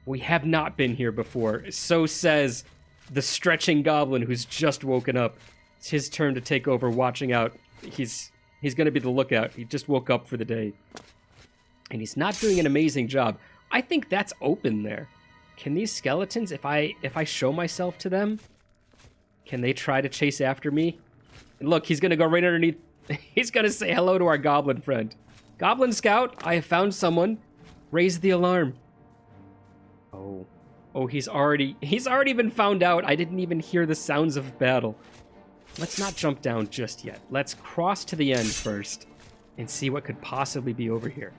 We have not been here before. So says the stretching goblin who's just woken up. It's his turn to take over watching out. He's going to be the lookout. He just woke up for the day. And he's not doing an amazing job. I think that's open there. Can these skeletons, if I show myself to them, can they try to chase after me? And look, he's going to go right underneath. He's going to say hello to our goblin friend. Goblin Scout, I have found someone. Raise the alarm. Oh, he's already been found out. I didn't even hear the sounds of battle. Let's not jump down just yet. Let's cross to the end first and see what could possibly be over here.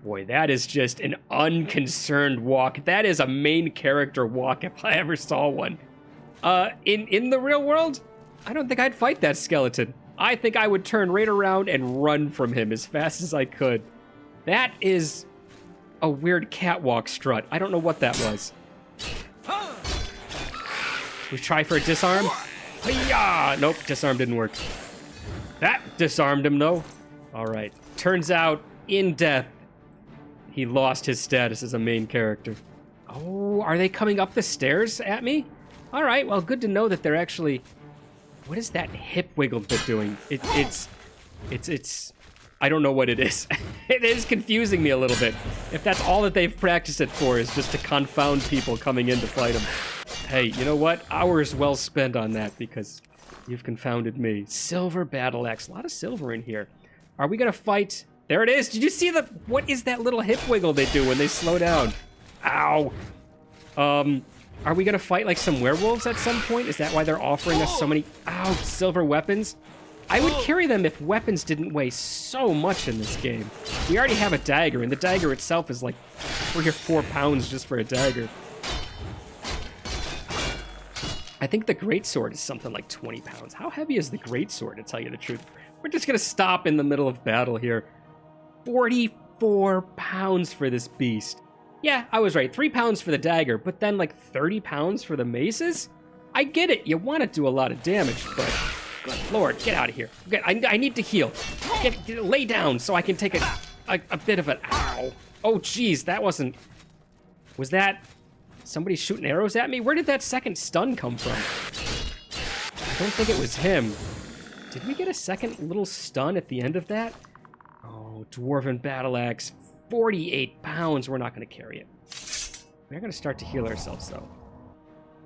Boy, that is just an unconcerned walk. That is a main character walk if I ever saw one. In the real world, I don't think I'd fight that skeleton. I think I would turn right around and run from him as fast as I could. That is a weird catwalk strut. I don't know what that was. We try for a disarm? Hi-ya! Nope, disarm didn't work. That disarmed him, though. All right. Turns out, in death, he lost his status as a main character. Oh, are they coming up the stairs at me? All right, well, good to know that they're actually... What is that hip wiggle bit doing? It's... I don't know what it is. It is confusing me a little bit. If that's all that they've practiced it for is just to confound people coming in to fight them. Hey, you know what? Hours well spent on that because you've confounded me. Silver battle axe. A lot of silver in here. Are we going to fight? There it is. Did you see the... What is that little hip wiggle they do when they slow down? Ow. Are we going to fight like some werewolves at some point? Is that why they're offering us so many... Ow, silver weapons? I would carry them if weapons didn't weigh so much in this game. We already have a dagger, and the dagger itself is like 3 or 4 pounds just for a dagger. I think the greatsword is something like 20 pounds. How heavy is the greatsword, to tell you the truth? We're just going to stop in the middle of battle here. 44 pounds for this beast. Yeah, I was right. 3 pounds for the dagger, but then like 30 pounds for the maces? I get it. You want to do a lot of damage, but... Good Lord, get out of here. Okay, I need to heal. Lay down so I can take a bit of an... Ow. Oh, geez, that wasn't... Was that... Somebody shooting arrows at me? Where did that second stun come from? I don't think it was him. Did we get a second little stun at the end of that? Oh, Dwarven Battle Axe. 48 pounds. We're not going to carry it. We're going to start to heal ourselves, though.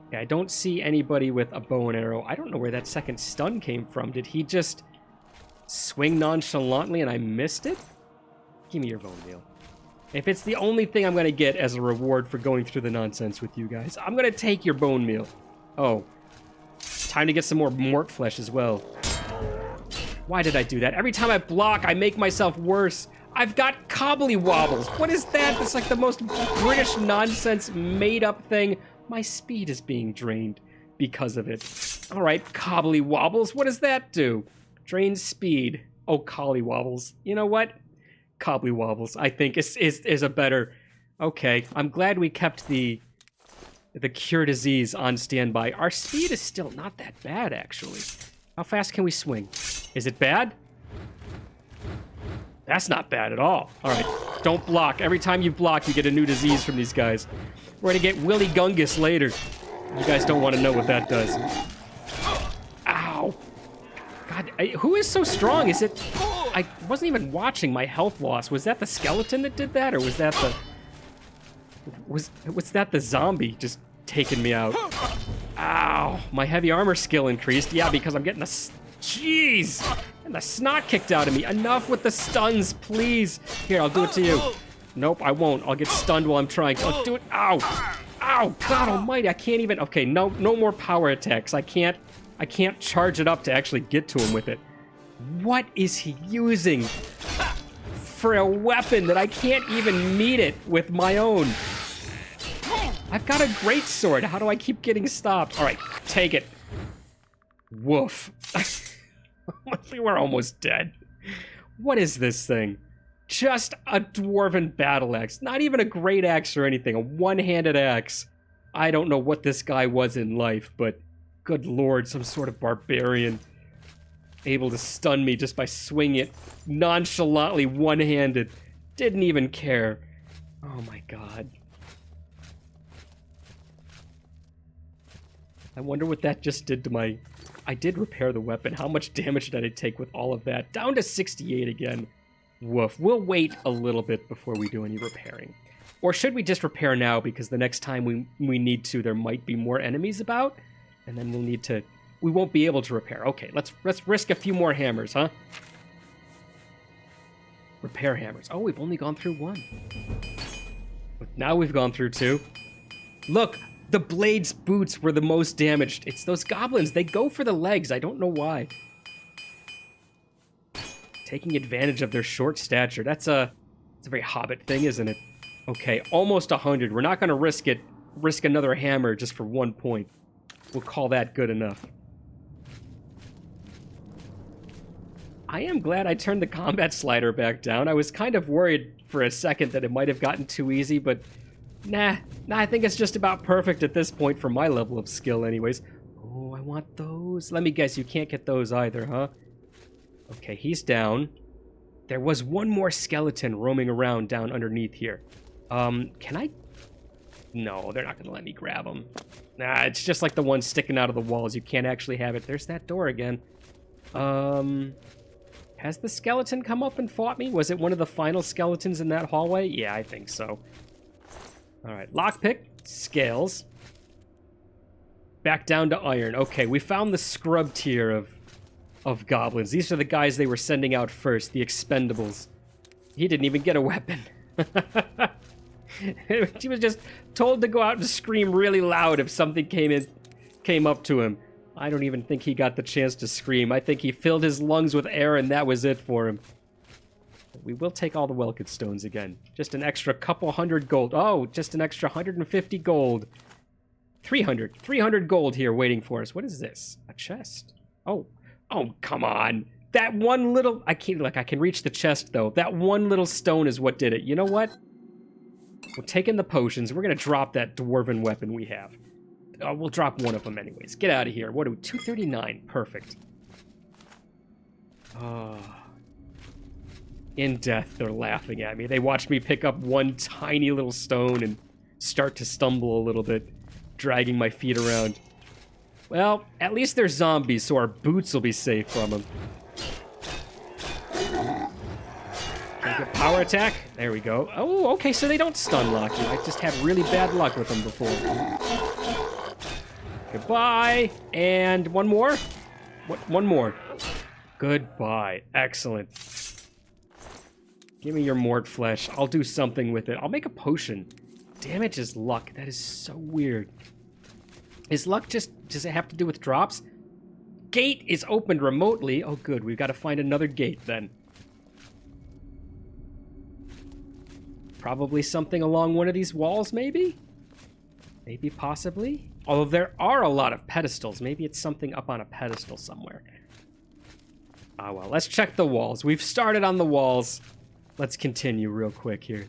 Okay, I don't see anybody with a bow and arrow. I don't know where that second stun came from. Did he just swing nonchalantly and I missed it? Give me your bone meal. If it's the only thing I'm going to get as a reward for going through the nonsense with you guys, I'm going to take your bone meal. Oh. Time to get some more mort flesh as well. Why did I do that? Every time I block, I make myself worse. I've got cobbly wobbles. What is that? It's like the most British nonsense made-up thing. My speed is being drained because of it. All right, cobbly wobbles. What does that do? Drain speed. Oh, collie wobbles. You know what? Cobbly wobbles, I think, is a better... Okay, I'm glad we kept the cure disease on standby. Our speed is still not that bad, actually. How fast can we swing? Is it bad? That's not bad at all. All right, don't block. Every time you block, you get a new disease from these guys. We're gonna get Willy Gungus later. You guys don't want to know what that does. Ow. God, who is so strong? Is it... I wasn't even watching my health loss. Was that the skeleton that did that, or was that the... Was that the zombie just taking me out? Ow. My heavy armor skill increased. Yeah, because I'm getting the... Jeez. And the snot kicked out of me. Enough with the stuns, please. Here, I'll do it to you. Nope, I won't. I'll get stunned while I'm trying to. I'll do it. Ow. Ow. God almighty, I can't even... Okay, no more power attacks. I can't charge it up to actually get to him with it. What is he using for a weapon that I can't even meet it with my own? I've got a great sword. How do I keep getting stopped? All right, take it. Woof. We're almost dead. What is this thing? Just a dwarven battle axe. Not even a great axe or anything. A one-handed axe. I don't know what this guy was in life, but good lord, some sort of barbarian. Able to stun me just by swinging it nonchalantly one-handed. Didn't even care. Oh my god. I wonder what that just did to my... I did repair the weapon. How much damage did I take with all of that? Down to 68 again. Woof. We'll wait a little bit before we do any repairing. Or should we just repair now, because the next time we need to, there might be more enemies about, and then we'll need to... We won't be able to repair. Okay, let's risk a few more hammers, huh? Repair hammers. Oh, we've only gone through one. But now we've gone through two. Look, the blade's boots were the most damaged. It's those goblins. They go for the legs. I don't know why. Taking advantage of their short stature. It's a very Hobbit thing, isn't it? Okay, almost 100. We're not going to risk another hammer just for 1 point. We'll call that good enough. I am glad I turned the combat slider back down. I was kind of worried for a second that it might have gotten too easy, but nah, I think it's just about perfect at this point for my level of skill anyways. Oh, I want those. Let me guess, you can't get those either, huh? Okay, he's down. There was one more skeleton roaming around down underneath here. Can I? No, they're not going to let me grab him. Nah, it's just like the one sticking out of the walls. You can't actually have it. There's that door again. Has the skeleton come up and fought me? Was it one of the final skeletons in that hallway? Yeah, I think so. All right, lockpick, scales. Back down to iron. Okay, we found the scrub tier of goblins. These are the guys they were sending out first, the expendables. He didn't even get a weapon. He was just told to go out and scream really loud if something came up to him. I don't even think he got the chance to scream. I think he filled his lungs with air and that was it for him. We will take all the Welkynd Stones again. Just an extra couple hundred gold. Oh, just an extra 150 gold. 300 gold here waiting for us. What is this? A chest. Oh, come on. That one little... I can reach the chest, though. That one little stone is what did it. You know what? We're taking the potions. We're going to drop that dwarven weapon we have. We'll drop one of them anyways. Get out of here. What are we? 239. Perfect. In death, they're laughing at me. They watched me pick up one tiny little stone and start to stumble a little bit, dragging my feet around. Well, at least they're zombies, so our boots will be safe from them. Can I get power attack? There we go. Oh, okay, so they don't stun lock you. I just had really bad luck with them before. Goodbye. And one more? What? One more. Goodbye. Excellent. Give me your mort flesh. I'll do something with it. I'll make a potion. Damage is luck. That is so weird. Is luck just... Does it have to do with drops? Gate is opened remotely. Oh, good. We've got to find another gate, then. Probably something along one of these walls, maybe? Maybe, possibly? Although there are a lot of pedestals. Maybe it's something up on a pedestal somewhere. Ah, well, let's check the walls. We've started on the walls. Let's continue real quick here.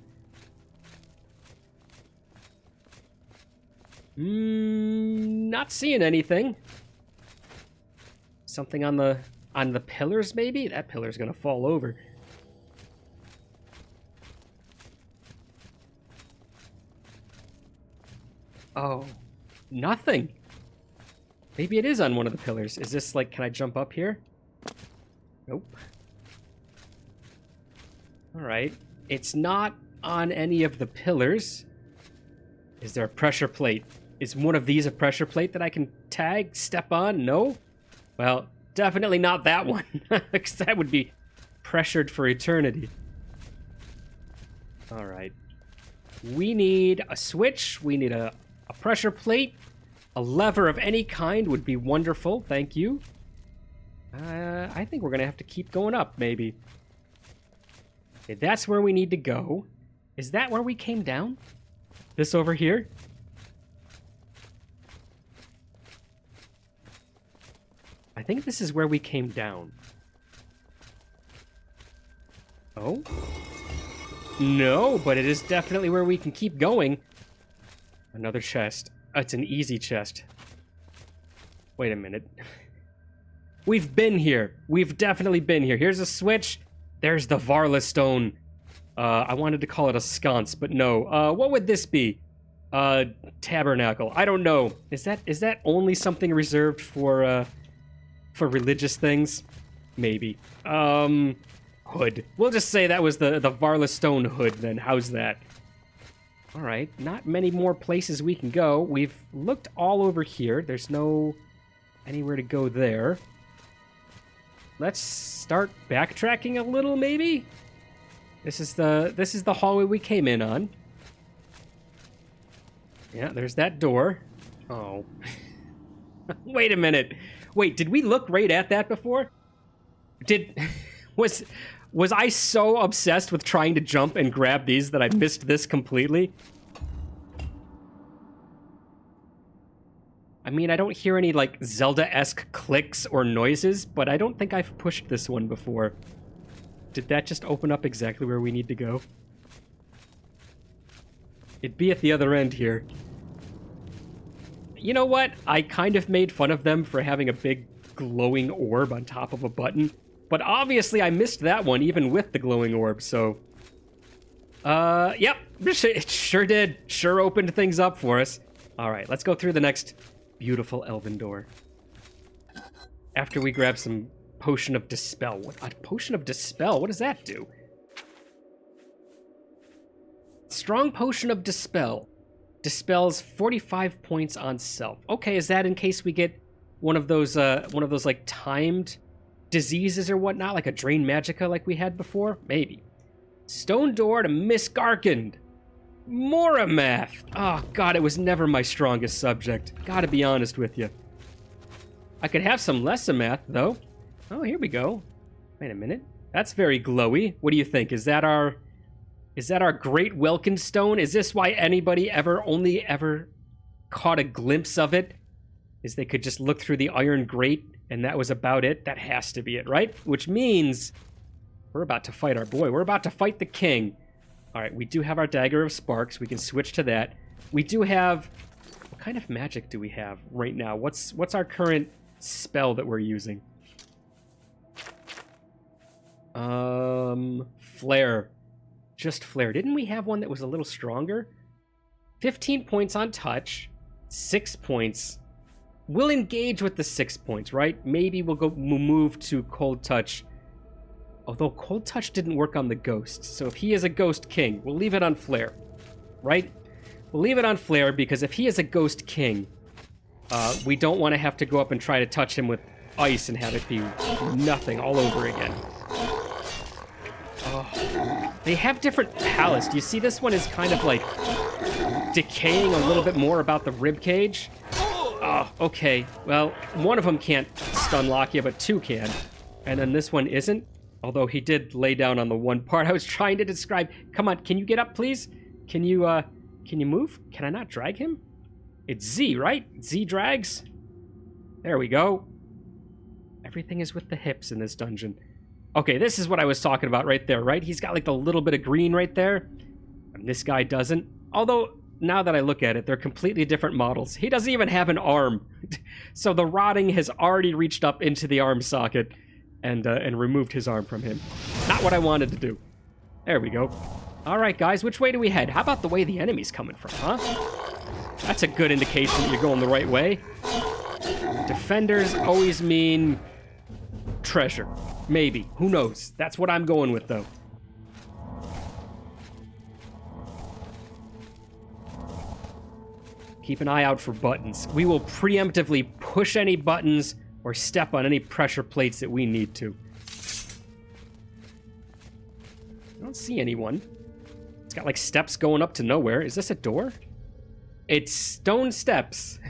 Not seeing anything. Something on the pillars, maybe? That pillar's gonna fall over. Oh, nothing. Maybe it is on one of the pillars. Is this like, can I jump up here? Nope. All right. It's not on any of the pillars. Is there a pressure plate? Is one of these a pressure plate that I can tag, step on? No? Well, definitely not that one, because that would be pressured for eternity. All right. We need a switch. We need a pressure plate. A lever of any kind would be wonderful. Thank you. I think we're going to have to keep going up, maybe. Okay, that's where we need to go. Is that where we came down? This over here? I think this is where we came down. Oh? No, but it is definitely where we can keep going. Another chest. It's an easy chest. Wait a minute. We've been here. We've definitely been here. Here's a switch. There's the Varla stone. I wanted to call it a sconce, but no. What would this be? Tabernacle. I don't know. Is that only something reserved for religious things? Maybe. Hood. We'll just say that was the Varla Stone hood then. How's that? All right. Not many more places we can go. We've looked all over here. There's no anywhere to go there. Let's start backtracking a little, maybe? This is the hallway we came in on. Yeah, there's that door. Oh. Wait a minute. Wait, did we look right at that before? Was I so obsessed with trying to jump and grab these that I missed this completely? I mean, I don't hear any, like, Zelda-esque clicks or noises, but I don't think I've pushed this one before. Did that just open up exactly where we need to go? It'd be at the other end here. You know what? I kind of made fun of them for having a big glowing orb on top of a button, but obviously I missed that one even with the glowing orb, so... Yep, it sure did. Sure opened things up for us. Alright, let's go through the next beautiful elven door. After we grab some Potion of Dispel. What? A Potion of Dispel? What does that do? Strong Potion of Dispel. Dispels 45 points on self. Okay, is that in case we get one of those like timed diseases or whatnot, like a Drain Magicka like we had before? Maybe. Stone Door to Miscarcand. Moramath. Oh god, it was never my strongest subject. Gotta be honest with you. I could have some Lesamath though. Oh, here we go. Wait a minute. That's very glowy. What do you think? Is that our Great Welkynd Stone? Is this why anybody only ever caught a glimpse of it? Is they could just look through the iron grate and that was about it? That has to be it, right? Which means we're about to fight our boy. We're about to fight the king. All right, we do have our Dagger of Sparks. We can switch to that. We do have... What kind of magic do we have right now? What's our current spell that we're using? Flare. Just Flare. Didn't we have one that was a little stronger? 15 points on touch. 6 points. We'll engage with the 6 points, right? Maybe we'll move to Cold Touch. Although Cold Touch didn't work on the ghost. So if he is a ghost king, we'll leave it on Flare. Right? We'll leave it on Flare because if he is a ghost king, we don't want to have to go up and try to touch him with ice and have it be nothing all over again. Oh. They have different palates. Do you see this one is kind of like decaying a little bit more about the rib cage? Oh, okay. Well, one of them can't stun lock you, but two can. And then this one isn't. Although he did lay down on the one part I was trying to describe. Come on, can you get up, please? Can you move? Can I not drag him? It's Z, right? Z drags? There we go. Everything is with the hips in this dungeon. Okay, this is what I was talking about right there, right? He's got like the little bit of green right there. And this guy doesn't. Although, now that I look at it, they're completely different models. He doesn't even have an arm. So the rotting has already reached up into the arm socket and removed his arm from him. Not what I wanted to do. There we go. All right, guys, which way do we head? How about the way the enemy's coming from, huh? That's a good indication that you're going the right way. Defenders always mean treasure. Maybe. Who knows? That's what I'm going with, though. Keep an eye out for buttons. We will preemptively push any buttons or step on any pressure plates that we need to. I don't see anyone. It's got like steps going up to nowhere. Is this a door? It's stone steps.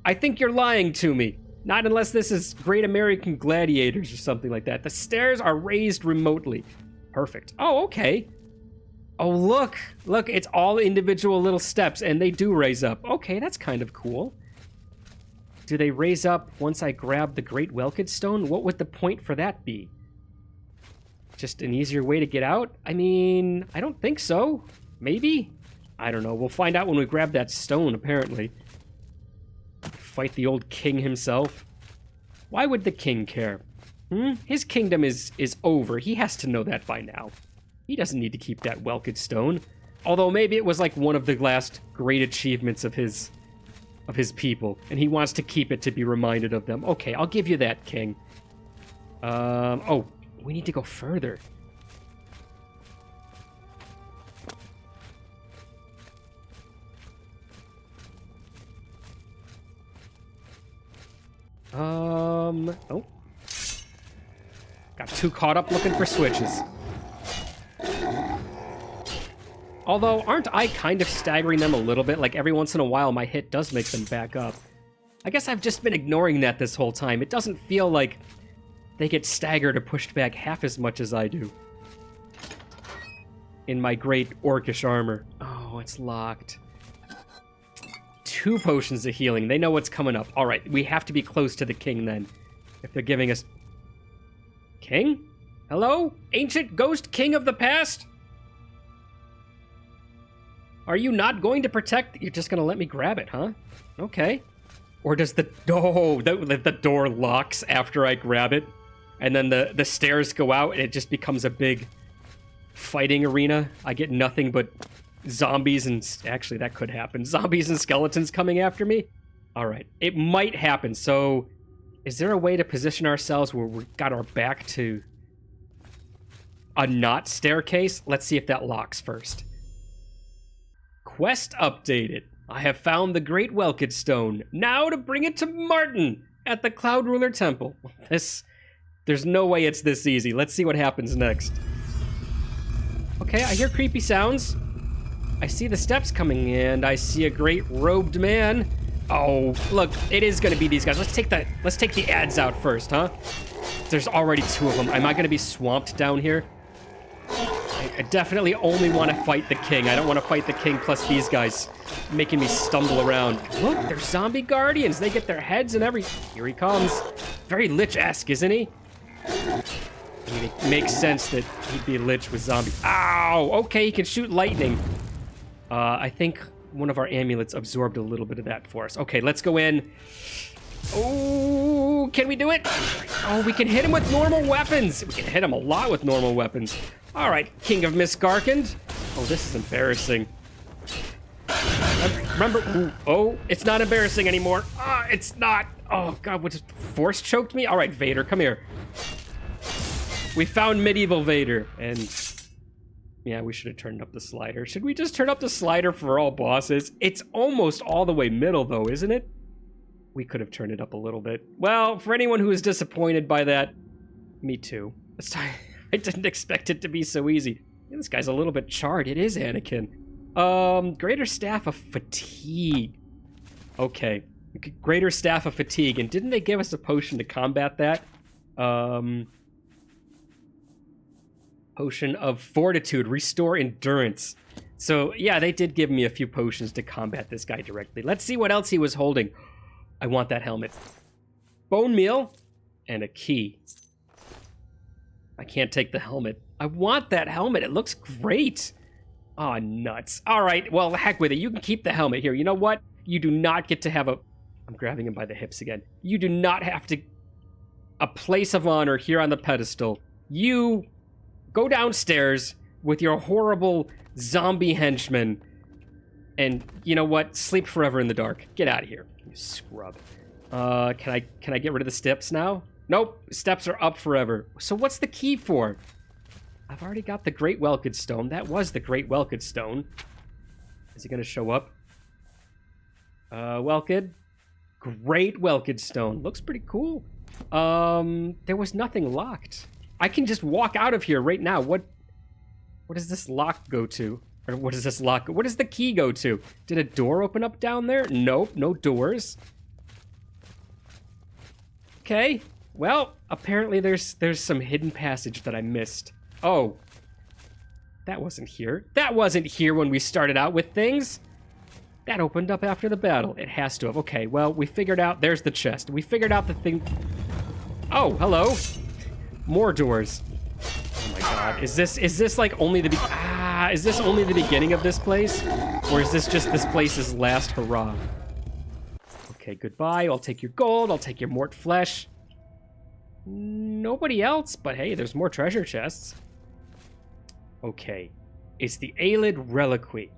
I think you're lying to me. Not unless this is Great American Gladiators or something like that. The stairs are raised remotely. Perfect. Oh, okay. Oh, look. Look, it's all individual little steps, and they do raise up. Okay, that's kind of cool. Do they raise up once I grab the Great Welkynd Stone? What would the point for that be? Just an easier way to get out? I mean, I don't think so. Maybe? I don't know. We'll find out when we grab that stone, apparently. Fight the old king himself. Why would the king care? His kingdom is over. He has to know that by now. He doesn't need to keep that Welkynd Stone. Although maybe it was like one of the last great achievements of his people, and he wants to keep it to be reminded of them. Okay, I'll give you that, King. Oh, we need to go further. Oh. Got too caught up looking for switches. Although, aren't I kind of staggering them a little bit? Like, every once in a while, my hit does make them back up. I guess I've just been ignoring that this whole time. It doesn't feel like they get staggered or pushed back half as much as I do. In my great orcish armor. Oh, it's locked. 2 potions of healing. They know what's coming up. All right, we have to be close to the king then. If they're giving us... King? Hello? Ancient ghost king of the past? Are you not going to protect... You're just going to let me grab it, huh? Okay. Or does the... Oh, the door locks after I grab it. And then the stairs go out and it just becomes a big fighting arena. I get nothing but zombies and... Actually, that could happen. Zombies and skeletons coming after me? All right. It might happen. So is there a way to position ourselves where we got our back to a not staircase? Let's see if that locks first. Quest updated. I have found the Great Welkynd Stone. Now to bring it to Martin at the Cloud Ruler Temple. There's no way it's this easy. Let's see what happens next. Okay, I hear creepy sounds. I see the steps coming in. I see a great robed man. Oh, look, it is going to be these guys. Let's take the ads out first, huh? There's already 2 of them. Am I going to be swamped down here? I definitely only want to fight the king. I don't want to fight the king plus these guys making me stumble around. Look, they're zombie guardians. They get their heads and everything. Here he comes. Very Lich-esque, isn't he? I mean, it makes sense that he'd be a Lich with zombies. Ow! Okay, he can shoot lightning. I think one of our amulets absorbed a little bit of that for us. Okay, let's go in. Oh, can we do it? Oh, we can hit him with normal weapons. We can hit him a lot with normal weapons. All right, King of Miscarcand. Oh, this is embarrassing. Remember, ooh, oh, it's not embarrassing anymore. It's not. Oh, God, what just force choked me? All right, Vader, come here. We found medieval Vader, and yeah, we should have turned up the slider. Should we just turn up the slider for all bosses? It's almost all the way middle, though, isn't it? We could have turned it up a little bit. Well, for anyone who is disappointed by that, me too. I didn't expect it to be so easy. Yeah, this guy's a little bit charred. It is Anakin. Greater Staff of Fatigue. Okay. Greater Staff of Fatigue. And didn't they give us a potion to combat that? Potion of Fortitude. Restore Endurance. So, yeah, they did give me a few potions to combat this guy directly. Let's see what else he was holding. I want that helmet. Bone meal and a key. I can't take the helmet. I want that helmet. It looks great. Oh, nuts. All right, well, heck with it. You can keep the helmet here. You know what? You do not get to have a... I'm grabbing him by the hips again. You do not have to... A place of honor here on the pedestal. You go downstairs with your horrible zombie henchmen. And you know what? Sleep forever in the dark. Get out of here, you scrub. Can I get rid of the steps now? Nope, steps are up forever. So what's the key for? I've already got the Great Welkynd Stone. That was the Great Welkynd Stone. Is he gonna show up? Welkynd? Great Welkynd Stone. Looks pretty cool. There was nothing locked. I can just walk out of here right now. What does this lock go to? Or what does this lock... What does the key go to? Did a door open up down there? Nope, no doors. Okay. Well, apparently there's some hidden passage that I missed. Oh. That wasn't here. That wasn't here when we started out with things. That opened up after the battle. It has to have. Okay, well, we figured out... There's the chest. We figured out the thing... Oh, hello. More doors. Oh my god. Is this like only the... is this only the beginning of this place? Or is this just this place's last hurrah? Okay, goodbye. I'll take your gold. I'll take your mort flesh. Nobody else, but hey, there's more treasure chests. Okay. is the Aelid Reliquary.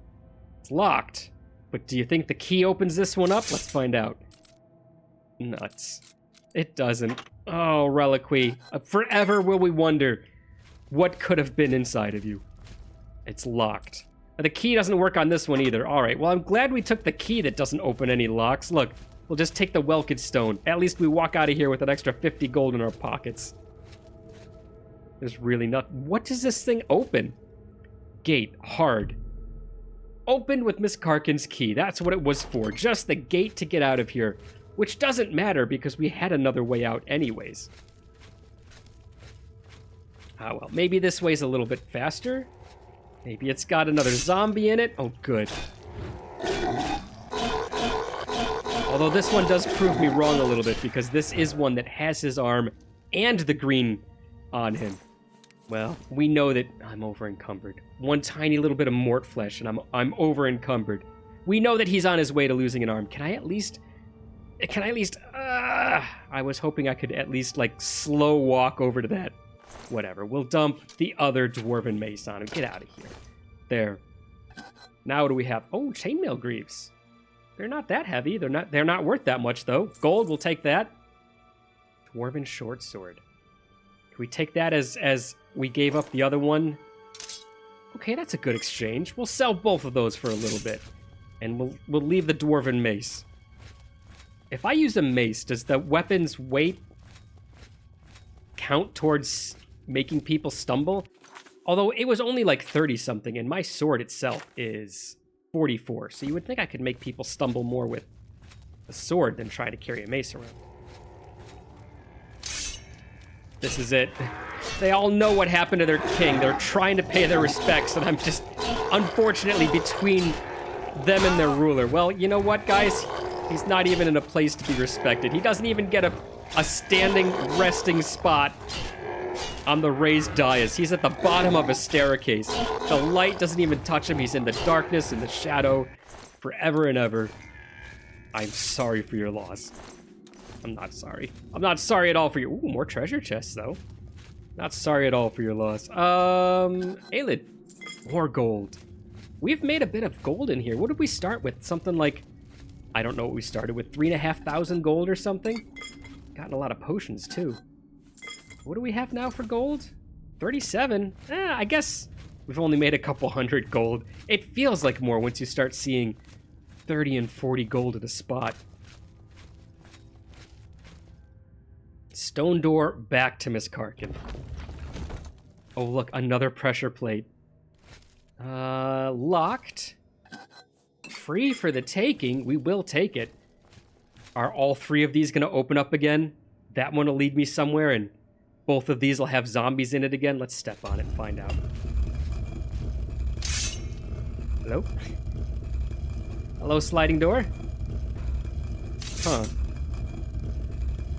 It's locked, but do you think the key opens this one up? Let's find out. Nuts. It doesn't. Oh, Reliquary. Forever will we wonder what could have been inside of you. It's locked. The key doesn't work on this one either. All right, well, I'm glad we took the key that doesn't open any locks. Look, we'll just take the Welkynd Stone. At least we walk out of here with an extra 50 gold in our pockets. There's really nothing. What does this thing open? Gate. Hard. Opened with Miscarcand's key. That's what it was for. Just the gate to get out of here. Which doesn't matter because we had another way out anyways. Ah, well, maybe this way's a little bit faster. Maybe it's got another zombie in it. Oh, good. Although this one does prove me wrong a little bit because this is one that has his arm and the green on him. Well, we know that I'm over-encumbered. One tiny little bit of mort flesh and I'm over-encumbered. We know that he's on his way to losing an arm. Can I at least... I was hoping I could at least, like, slow walk over to that. Whatever. We'll dump the other dwarven mace on him. Get out of here. There. Now what do we have? Oh, chainmail greaves. They're not that heavy. They're not worth that much, though. Gold, we'll take that. Dwarven short sword. Can we take that as we gave up the other one? Okay, that's a good exchange. We'll sell both of those for a little bit. And we'll leave the dwarven mace. If I use a mace, does the weapon's weight count towards making people stumble? Although it was only like 30-something, and my sword itself is 44. So you would think I could make people stumble more with a sword than try to carry a mace around. This is it. They all know what happened to their king. They're trying to pay their respects, and I'm just, unfortunately, between them and their ruler. Well, you know what, guys? He's not even in a place to be respected. He doesn't even get a standing, resting spot on the raised dais. He's at the bottom of a staircase. The light doesn't even touch him. He's in the darkness and the shadow forever and ever. I'm sorry for your loss. I'm not sorry. I'm not sorry at all for your... Ooh, more treasure chests, though. Not sorry at all for your loss. Aelid. More gold. We've made a bit of gold in here. What did we start with? Something like... I don't know what we started with. 3,500 gold or something? Gotten a lot of potions, too. What do we have now for gold? 37? I guess we've only made a couple hundred gold. It feels like more once you start seeing 30 and 40 gold at a spot. Stone door back to Miscarcand. Oh, look, another pressure plate. Locked. Free for the taking. We will take it. Are all three of these going to open up again? That one will lead me somewhere, and both of these will have zombies in it again. Let's step on it and find out. Hello? Hello, sliding door? Huh.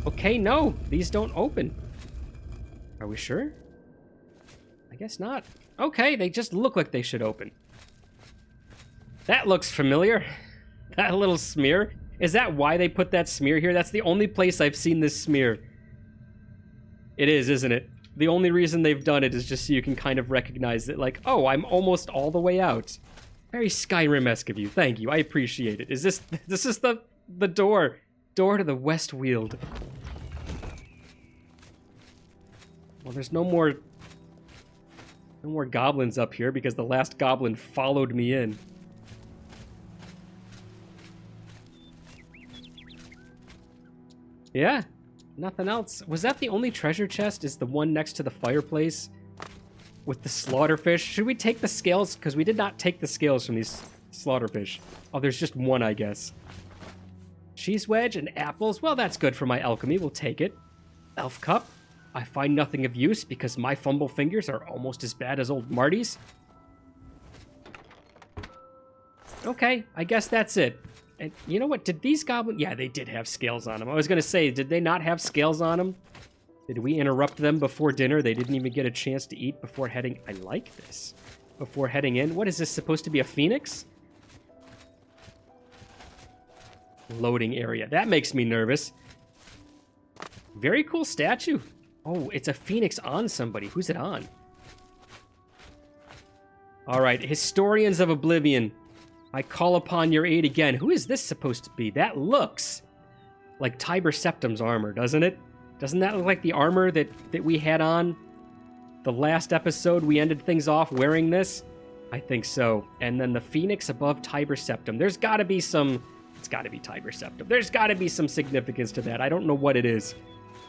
Okay, no. These don't open. Are we sure? I guess not. Okay, they just look like they should open. That looks familiar. That little smear. Is that why they put that smear here? That's the only place I've seen this smear. It is, isn't it? The only reason they've done it is just so you can kind of recognize it, like, oh, I'm almost all the way out. Very Skyrim-esque of you. Thank you. I appreciate it. Is this is the door. Door to the West Weald. Well, there's no more goblins up here because the last goblin followed me in. Yeah, nothing else. Was that the only treasure chest? Is the one next to the fireplace with the slaughterfish? Should we take the scales? Because we did not take the scales from these slaughterfish. Oh, there's just one, I guess. Cheese wedge and apples. Well, that's good for my alchemy. We'll take it. Elf cup. I find nothing of use because my fumble fingers are almost as bad as old Marty's. Okay, I guess that's it. And you know what? Did these goblins... Yeah, they did have scales on them. I was going to say, did they not have scales on them? Did we interrupt them before dinner? They didn't even get a chance to eat before heading... I like this. Before heading in. What is this supposed to be, a phoenix? Loading area. That makes me nervous. Very cool statue. Oh, it's a phoenix on somebody. Who's it on? All right, historians of Oblivion, I call upon your aid again. Who is this supposed to be? That looks like Tiber Septim's armor, doesn't it? Doesn't that look like the armor that we had on the last episode? We ended things off wearing this? I think so. And then the phoenix above Tiber Septim. There's got to be some... It's got to be Tiber Septim. There's got to be some significance to that. I don't know what it is.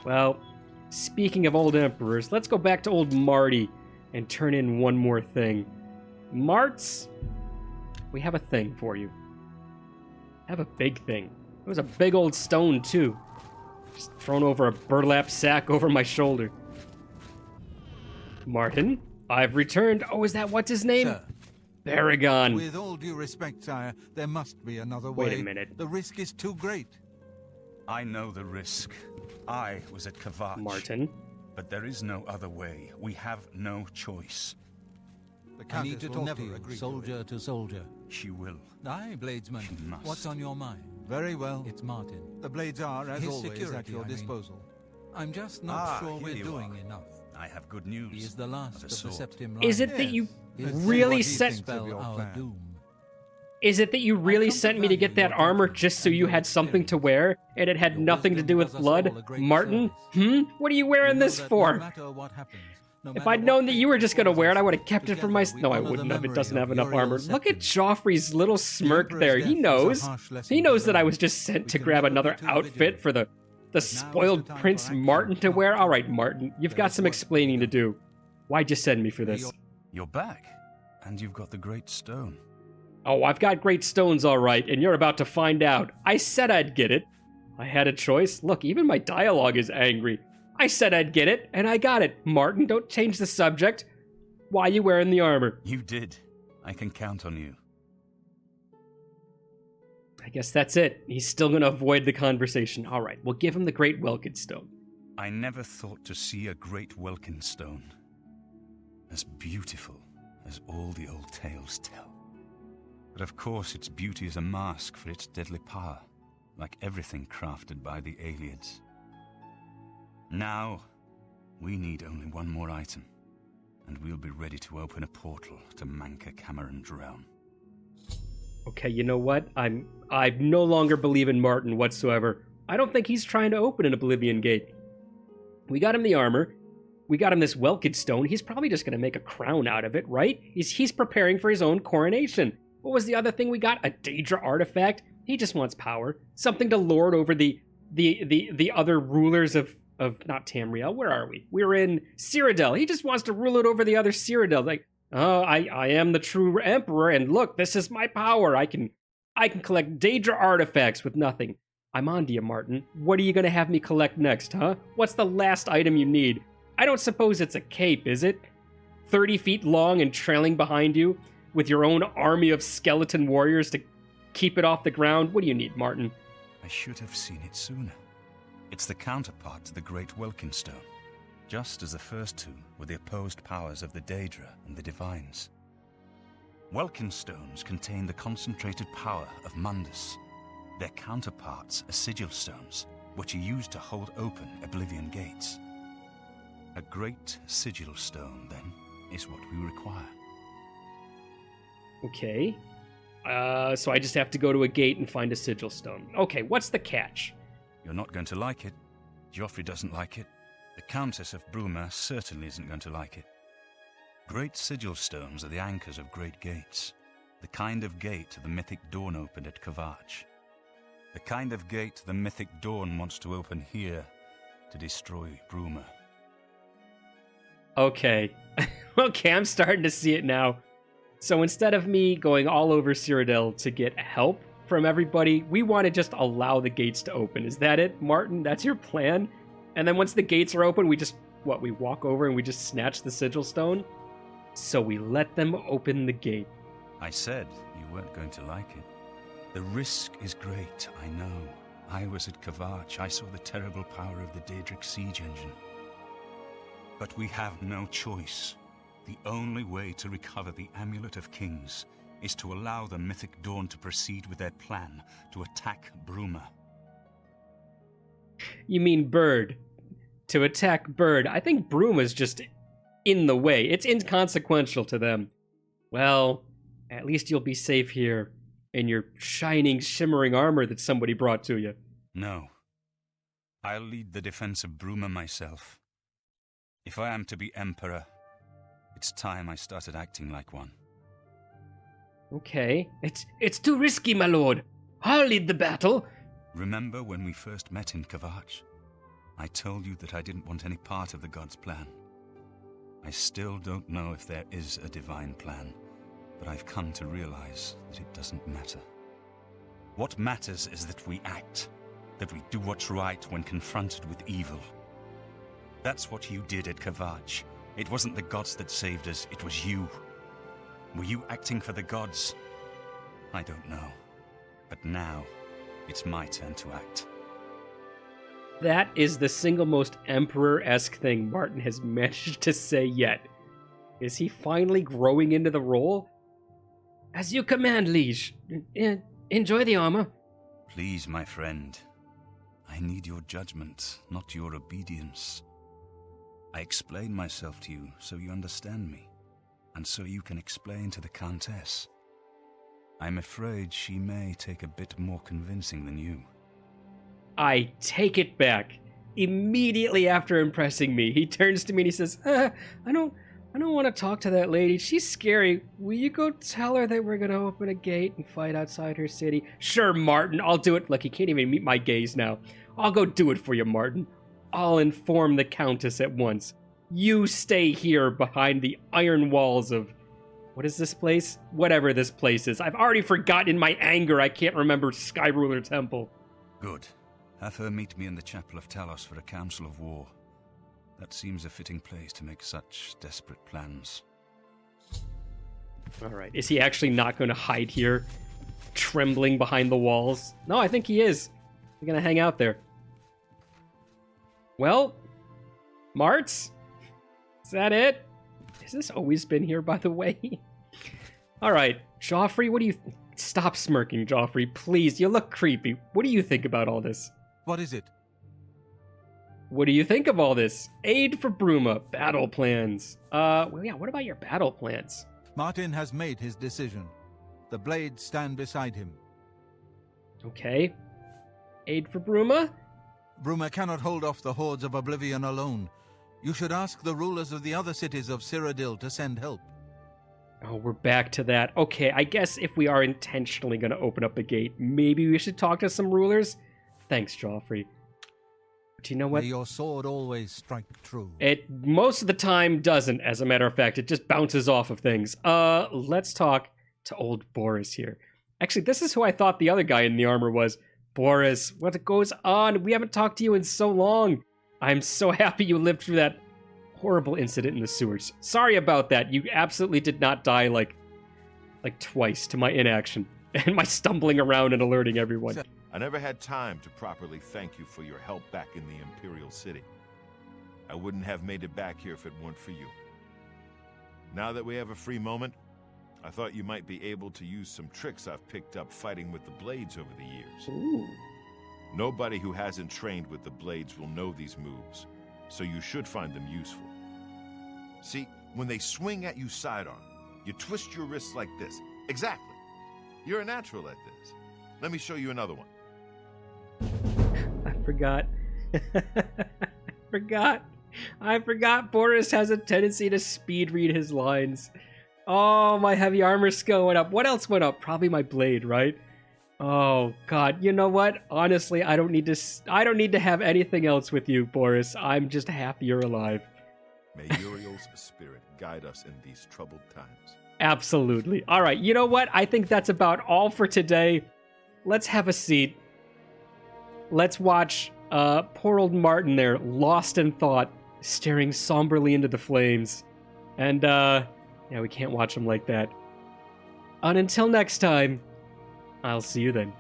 Well, speaking of old emperors, let's go back to old Marty and turn in one more thing. Marts, we have a thing for you. I have a big thing. It was a big old stone, too. Just thrown over a burlap sack over my shoulder. Martin, I've returned. Oh, is that what's his name? Sir. Baragon. With all due respect, sire, there must be another way. Wait a minute. The risk is too great. I know the risk. I was at Kavach. Martin. But there is no other way. We have no choice. The I Countess need to will talk never to you, agree soldier to soldier. She will. Aye, Bladesman. She must. What's on your mind? Very well. It's Martin. The blades are, as His always, security, at your I mean. disposal. I'm just not sure here we're you doing are. enough. I have good news. He is the last of a of the sort. Septim line. Is it that you Let's see really what he sent... thinks of spell your our plan. doom? Is it that you really come to sent me to get value that your armor judgment just so and you your had something to experience. wear, and it had Your nothing to wisdom do with does us blood? all a great Martin? service. What are you wearing You know this that for? No matter what happens, no If matter I'd what known that you were fate just going to wear it, I would have befalls kept it for us, my... together No, we I honor the wouldn't have. It memory doesn't of have enough Uriel armor. Look at Septim. Joffrey's little smirk Emperor's there. death He was a knows. harsh lesson He to knows that I learn. was just sent We to can grab never be another too outfit vigilant. for the the spoiled time for Prince action, Martin to not wear. All talk. right, Martin, you've got There's some work explaining to to be do. Why'd you send me for this? You're back. And you've got the Great Stone. Oh, I've got great stones, all right, and you're about to find out. I said I'd get it. I had a choice. Look, even my dialogue is angry. I said I'd get it, and I got it. Martin, don't change the subject. Why are you wearing the armor? You did. I can count on you. I guess that's it. He's still going to avoid the conversation. All right, we'll give him the Great Welkynd Stone. I never thought to see a Great Welkynd Stone as beautiful as all the old tales tell. But of course its beauty is a mask for its deadly power, like everything crafted by the Aliens. Now, we need only one more item, and we'll be ready to open a portal to Manca Cameron's realm. Okay, you know what? I no longer believe in Martin whatsoever. I don't think he's trying to open an Oblivion gate. We got him the armor. We got him this Welkynd Stone. He's probably just going to make a crown out of it, right? He's preparing for his own coronation. What was the other thing we got? A Daedra artifact? He just wants power. Something to lord over the other rulers of not Tamriel. Where are we? We're in Cyrodiil. He just wants to rule it over the other Cyrodiil. Like, oh, I am the true emperor, and look, this is my power. I can collect Daedra artifacts with nothing. I'm on to you, Martin. What are you going to have me collect next, huh? What's the last item you need? I don't suppose it's a cape, is it? 30 feet long and trailing behind you with your own army of skeleton warriors to keep it off the ground? What do you need, Martin? I should have seen it sooner. It's the counterpart to the Great Welkynd Stone, just as the first two were the opposed powers of the Daedra and the Divines. Welkynd Stones contain the concentrated power of Mundus. Their counterparts are Sigil Stones, which are used to hold open Oblivion gates. A Great Sigil Stone, then, is what we require. Okay. So I just have to go to a gate and find a sigil stone. Okay, what's the catch? You're not going to like it. Joffrey doesn't like it. The Countess of Bruma certainly isn't going to like it. Great Sigil Stones are the anchors of great gates. The kind of gate the mythic Dawn opened at Kavach. The kind of gate the mythic Dawn wants to open here to destroy Bruma. Okay. Okay, I'm starting to see it now. So instead of me going all over Cyrodiil to get help from everybody, we want to just allow the gates to open. Is that it, Martin? That's your plan? And then once the gates are open, we just, we walk over and we just snatch the sigil stone? So we let them open the gate. I said you weren't going to like it. The risk is great, I know. I was at Kavach. I saw the terrible power of the Daedric siege engine. But we have no choice. The only way to recover the Amulet of Kings is to allow the mythic Dawn to proceed with their plan to attack Bruma. You mean Bird. To attack Bird. I think Bruma's just in the way. It's inconsequential to them. Well, at least you'll be safe here in your shining, shimmering armor that somebody brought to you. No. I'll lead the defense of Bruma myself. If I am to be Emperor, it's time I started acting like one. Okay. It's too risky, my lord. I'll lead the battle. Remember when we first met in Kavach? I told you that I didn't want any part of the gods' plan. I still don't know if there is a divine plan, but I've come to realize that it doesn't matter. What matters is that we act, that we do what's right when confronted with evil. That's what you did at Kavach. It wasn't the gods that saved us, it was you. Were you acting for the gods? I don't know. But now, it's my turn to act. That is the single most Emperor-esque thing Martin has managed to say yet. Is he finally growing into the role? As you command, liege. Enjoy the armor. Please, my friend. I need your judgment, not your obedience. I explain myself to you so you understand me, and so you can explain to the Countess. I'm afraid she may take a bit more convincing than you. I take it back. Immediately after impressing me, he turns to me and he says, I don't want to talk to that lady. She's scary. Will you go tell her that we're going to open a gate and fight outside her city? Sure, Martin, I'll do it. Look, he can't even meet my gaze now. I'll go do it for you, Martin. I'll inform the Countess at once. You stay here behind the iron walls of... What is this place? Whatever this place is. I've already forgotten in my anger I can't remember Sky Ruler Temple. Good. Have her meet me in the Chapel of Talos for a council of war. That seems a fitting place to make such desperate plans. Alright, is he actually not going to hide here, trembling behind the walls? No, I think he is. He's going to hang out there. Well, Martz? Is that it? Has this always been here, by the way? Alright, Joffrey, what do you... Stop smirking, Joffrey, please. You look creepy. What do you think about all this? What is it? What do you think of all this? Aid for Bruma, battle plans. Well, yeah, what about your battle plans? Martin has made his decision. The blades stand beside him. Okay. Aid for Bruma? Bruma cannot hold off the hordes of Oblivion alone. You should ask the rulers of the other cities of Cyrodiil to send help. Oh, we're back to that. Okay, I guess if we are intentionally going to open up a gate, maybe we should talk to some rulers? Thanks, Joffrey. Do you know what? May your sword always strike true. It most of the time doesn't, as a matter of fact. It just bounces off of things. Let's talk to old Boris here. Actually, this is who I thought the other guy in the armor was. Boris, what goes on? We haven't talked to you in so long. I'm so happy you lived through that horrible incident in the sewers. Sorry about that. You absolutely did not die like twice to my inaction and my stumbling around and alerting everyone. I never had time to properly thank you for your help back in the Imperial City. I wouldn't have made it back here if it weren't for you. Now that we have a free moment, I thought you might be able to use some tricks I've picked up fighting with the blades over the years. Ooh. Nobody who hasn't trained with the blades will know these moves, so you should find them useful. See, when they swing at you sidearm, you twist your wrists like this. Exactly. You're a natural at this. Let me show you another one. I forgot. I forgot Boris has a tendency to speed read his lines. Oh, my heavy armor skill went up. What else went up? Probably my blade, right? Oh God, you know what? Honestly, I don't need to have anything else with you, Boris. I'm just happy you're alive. May Uriel's spirit guide us in these troubled times. Absolutely. All right, you know what? I think that's about all for today. Let's have a seat. Let's watch poor old Martin there, lost in thought, staring somberly into the flames. And, yeah, we can't watch him like that. And until next time, I'll see you then.